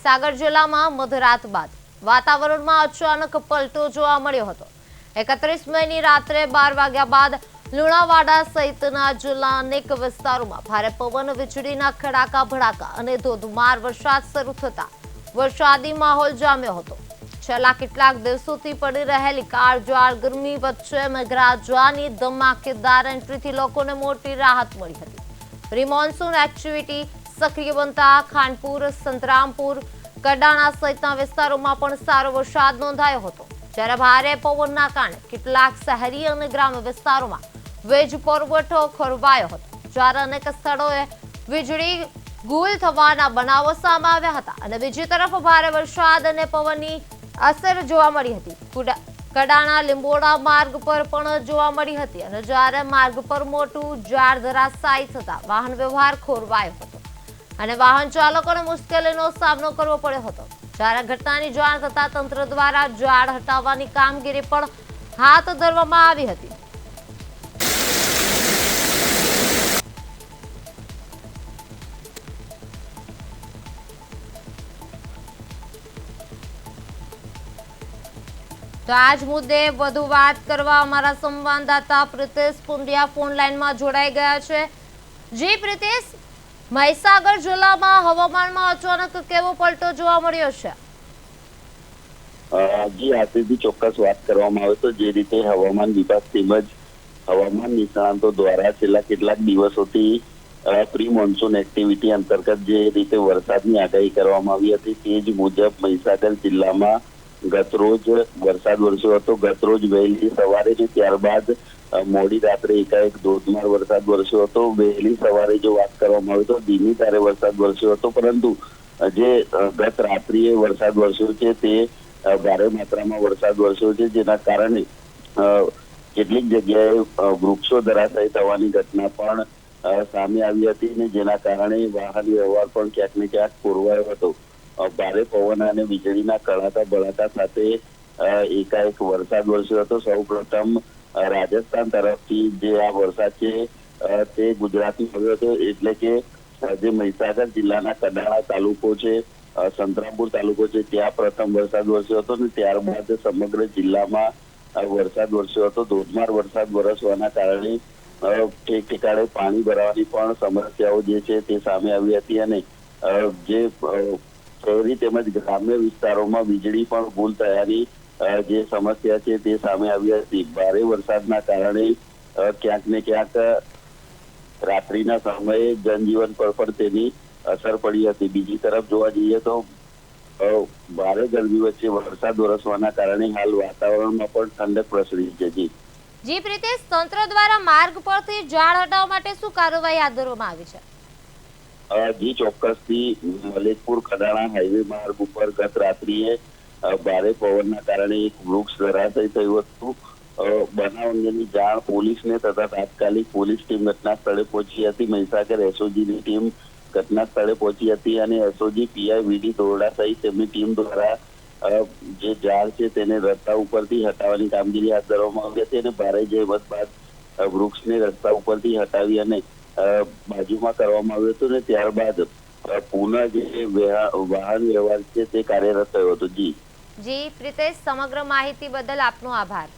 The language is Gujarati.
મહીસાગર જિલ્લામાં મધરાત બાદ વાતાવરણમાં અચાનક પલટો જોવા મળ્યો હતો। 31 મેની રાત્રે 12 વાગ્યા બાદ લુણાવાડા સહિતના જિલ્લાના અનેક વિસ્તારોમાં ભારે પવન, વીજળીના કડાકા ભડાકા અને ધોધમાર વરસાદ શરૂ થતા વરસાદી માહોલ જામ્યો હતો। છેલ્લા કેટલાક દિવસોથી પડી રહેલી કાળઝાળ ગરમી વચ્ચે મેઘરાજાની ધમાકેદાર એન્ટ્રીથી લોકોને મોટી રાહત મળી હતી। પ્રી મોન્સૂન એક્ટિવિટી સક્રિય બનતા ખાનપુર, સંતરામપુર, કડાણા સહિતના વિસ્તારોમાં પણ સારો વરસાદ નોંધાયો હતો। જ્યારે ભારે પવનના કારણે કેટલાક શહેરી અને ગ્રામ્ય વિસ્તારોમાં વીજ પુરવઠો ખોરવાયો હતો। જ્યારે અનેક સ્થળોએ વીજળી ગુલ થવાના બનાવો સામે આવ્યા હતા અને બીજી તરફ ભારે વરસાદ અને પવનની અસર જોવા મળી હતી। કડાણા લીંબોડા માર્ગ પર પણ જોવા મળી હતી અને જ્યારે માર્ગ પર મોટું ઝાડ ધરાશાયી થતા વાહન વ્યવહાર ખોરવાયો હતો અને વાહન ચાલકોને મુશ્કેલીનો સામનો કરવો પડ્યો હતો। જ્યારે ઘટનાની જાણ થતા તંત્ર દ્વારા ઝાડ હટાવવાની કામગીરી પણ હાથ ધરવામાં આવી હતી। તો આજ મુદ્દે વધુ વાત કરવા અમારા સંવાદદાતા પ્રિતેશ પુંડિયા ફોન લાઈનમાં જોડાઈ ગયા છે। જી પ્રિતેશ, મહીસાગર જિલ્લામાં હવામાનમાં અચાનક કેવો પલટો જોવા મળ્યો છે? જી આથી ચોક્કસ વાત કરવામાં આવે તો જે રીતે હવામાન વિભાગ તેમજ હવામાન નિષ્ણાતો દ્વારા છેલ્લા કેટલાક દિવસોથી પ્રી મોન્સૂન એક્ટિવિટી અંતર્ગત જે રીતે વરસાદની આગાહી કરવામાં આવી હતી તે જ મુજબ મહીસાગર જિલ્લામાં ગતરોજ વરસાદ વરસ્યો હતો। ગતરોજ વહેલી સવારે ને ત્યારબાદ મોડી રાત્રે એકાએક ધોધમાર વરસાદ વરસ્યો હતો। વહેલી સવારે જો વાત કરવામાં આવે તો ધીમી ધારે વરસાદ વરસ્યો હતો, પરંતુ જે ગત રાત્રિએ વરસાદ વરસ્યો છે તે ભારે માત્રામાં વરસાદ વરસ્યો છે, જેના કારણે કેટલીક જગ્યાએ વૃક્ષો ધરાશાયી થવાની ઘટના પણ સામે આવી હતી અને જેના કારણે વાહન વ્યવહાર પણ ક્યાંક ને ક્યાંક ખોરવાયો હતો। ભારે પવન અને વીજળીના કડાકા ભડાકા સાથે એકાએક વરસાદ વરસ્યો હતો। સૌ પ્રથમ રાજસ્થાન તરફથી જે આ વરસાદ છે તે ગુજરાતમાં આવ્યો હતો, એટલે કે જે મહીસાગર જિલ્લાના કડાણા તાલુકો છે, સંતરામપુર તાલુકો છે, ત્યાં પ્રથમ વરસાદ વરસ્યો હતો અને ત્યારબાદ સમગ્ર જિલ્લામાં વરસાદ વરસ્યો હતો। ધોધમાર વરસાદ વરસવાના કારણે ઠેક ઠેકાણે પાણી ભરાવાની પણ સમસ્યાઓ જે છે તે સામે આવી હતી અને જે શહેરી તેમજ ગ્રામ્ય વિસ્તારોમાં વીજળી પણ ગુલ થયાની જે સમસ્યા છે તે સામે આવી હતી। ભારે વરસાદના કારણે ક્યાંક ને ક્યાંક રાત્રિના સમયે જનજીવન પર પણ તેની અસર પડી હતી। બીજી તરફ જોવા જઈએ તો ભારે ગરમી વચ્ચે વરસાદ વરસવાના કારણે હાલ વાતાવરણમાં પણ ઠંડક પ્રસરી છે। જી પ્રિતેશ, તંત્ર દ્વારા માર્ગ પરથી ઝાડ હટાવવા માટે શું કાર્યવાહી હાથ ધરવામાં આવી છે? જી ચોક્કસથી મલેકપુર કડાણા હાઈવે માર્ગ ઉપર ગત રાત્રિએ ભારે પવનના કારણે એક વૃક્ષ ધરાશાયી થયું હતું। બનાવ અંગેની જાણ પોલીસને તથા તાત્કાલિક પોલીસ ટીમ ઘટના સ્થળે પહોંચી હતી। મહીસાગર એસઓજીની ટીમ ઘટના સ્થળે પહોંચી હતી અને એસઓજી પીઆઈ વીડી દોરડા સહિત તેમની ટીમ દ્વારા જે ઝાડ છે તેને રસ્તા ઉપરથી હટાવવાની કામગીરી હાથ ધરવામાં આવી હતી અને ભારે જહેમત બાદ વૃક્ષને રસ્તા ઉપરથી હટાવી અને બાજુમાં કરવામાં આવ્યું હતું ને ત્યારબાદ પુનઃ જે વાહન વ્યવહાર છે તે કાર્યરત થયો હતો। જી પ્રિતેશ, સમગ્ર માહિતી બદલ આપનો આભાર।